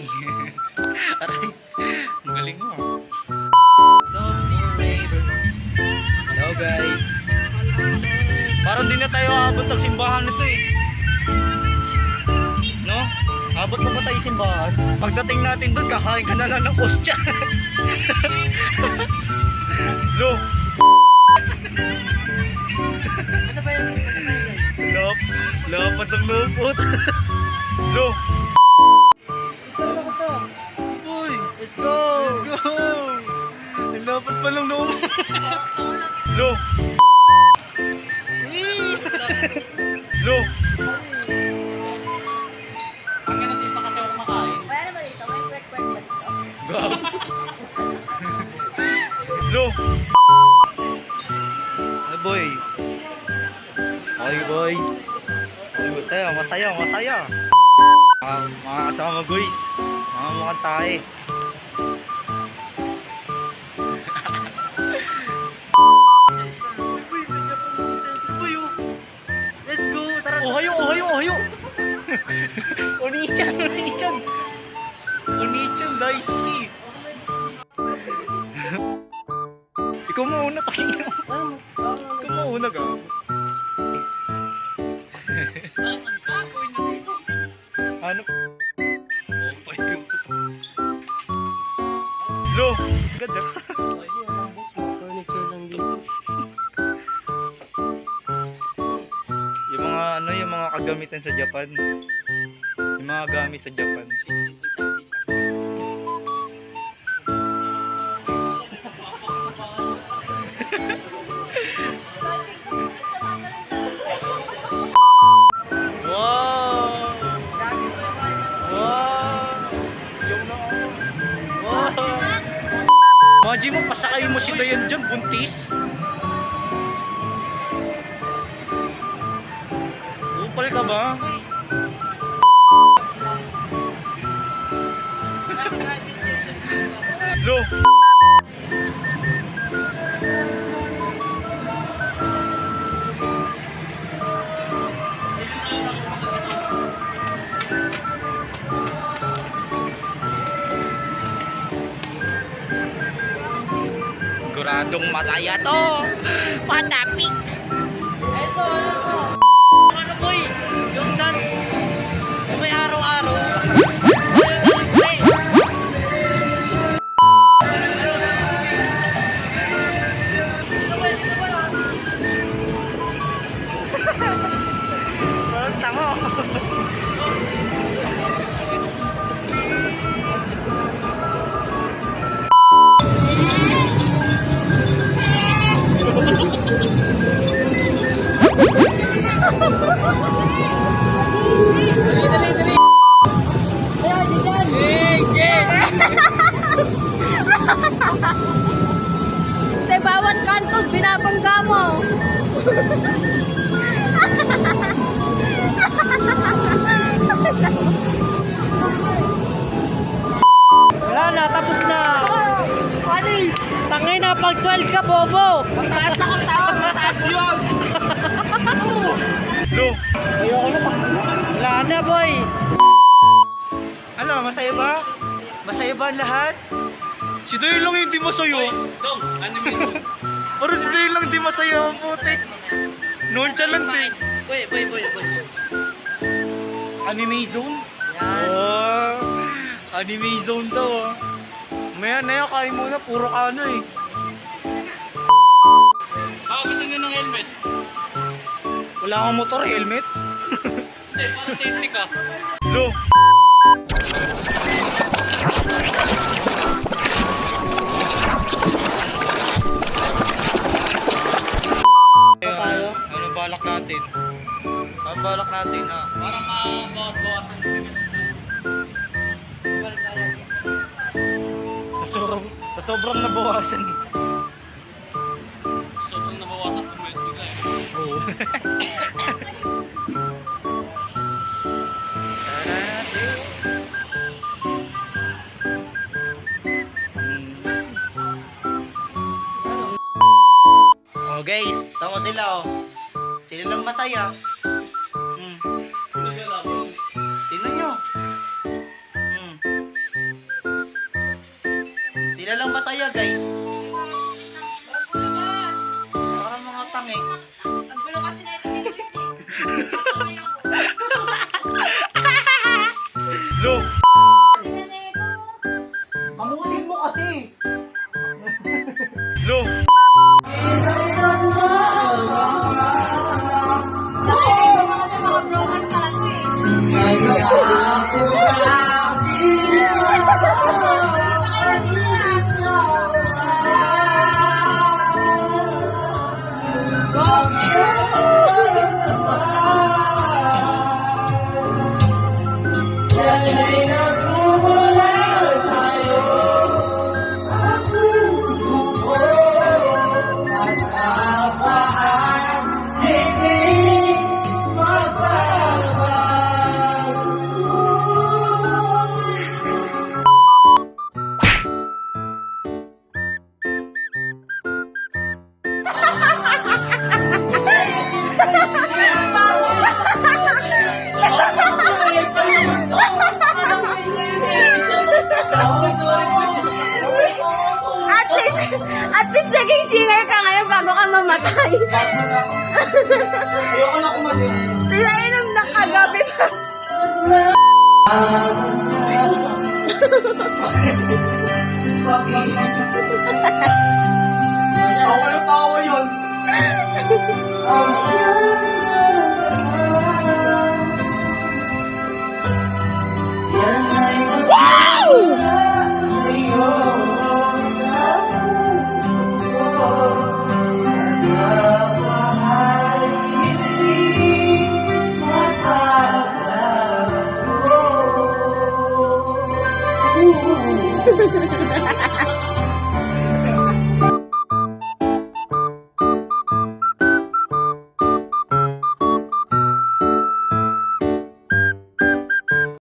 Aray. Aray. Ang galing mo. Hello guys. Parang di na tayo aabot ng simbahan nito eh. No? Abot mo ba tayo simbahan? Pagdating natin doon, kakain ka na lang ng ostya. Lo. Ano ba yun? Lapad ng lupot. Lo. Picture ako to. Uy. Let's go! Let's go. Ang lapad pa lang lupot. Lo. Lo. Ang ganun din pa kasi ako kumakain. Kaya naman dito, may kwek-kwek ba dito? Go. Lo. Ay boy. Ay boy. Ay, masaya, masaya, masaya. Mga kasama guys. Mga mukhang tae. Let's go! Tara! Ohayo, ohayo, ohayo. Onichan, onichan. Onichan, daisuki. Ikaw mauna, pakinggan mo. Ikaw mauna ka. Ano? Oh, pa yun. Lo! Ganda. Furniture lang dito. Yung mga ano, yung mga kagamitan sa Japan. Yung mga gamit sa Japan. Wow! Wow! Yung na ako. Wow! Maji mo, pasakay mo si Dayan dyan, buntis. Upal ka ba? Lo! Guradong masaya to. Patapik. Eto, ano to? Ano boy? Yung dance. Yung may araw-araw. Parang tango. Dali, dali, dali. Ayan, dyan. Te, bawat kanto, binabangga mo. Wala na, tapos na. Tangay na, pag 12 ka, bobo. Mataas ako tao, mataas yun. Lo! Ayoko na, wala na, boy. Ano, masaya ba? Masaya ba ang lahat? Si Dayo lang yung di masaya. Dong, ano yun? Parang si Dayo lang di masaya ang putik. Nonchalant eh. Boy. Anime zone? Yan. Oh, anime zone daw ah. Maya na yan, kain muna. Puro ka ano eh. Baka gusto nyo ng helmet? Wala kang motor, helmet. Hindi, para safety ka. Lo! Tayo? Ano balak natin? Ano balak natin ha? Para mabawas-bawasan yung bigat. Balik tayo. Sa sobrang nabawasan eh. Sobrang nabawasan kung may bigla eh. Oo. Oh guys, tama sila oh. Sila lang masaya. Tingnan nyo. Sila lang masaya, guys. Parang mga tangi. Ang gulo kasi na ito ni Luis eh. Lo! Tinanay ko. Kamutin mo kasi! Lo! Nakikita mo kasi mga broken tattoo eh. At least naging singer ka ngayon bago ka mamatay. Ayoko na kumain. Pinainom na kagabi pa. Tawa na tawa yun. Wow!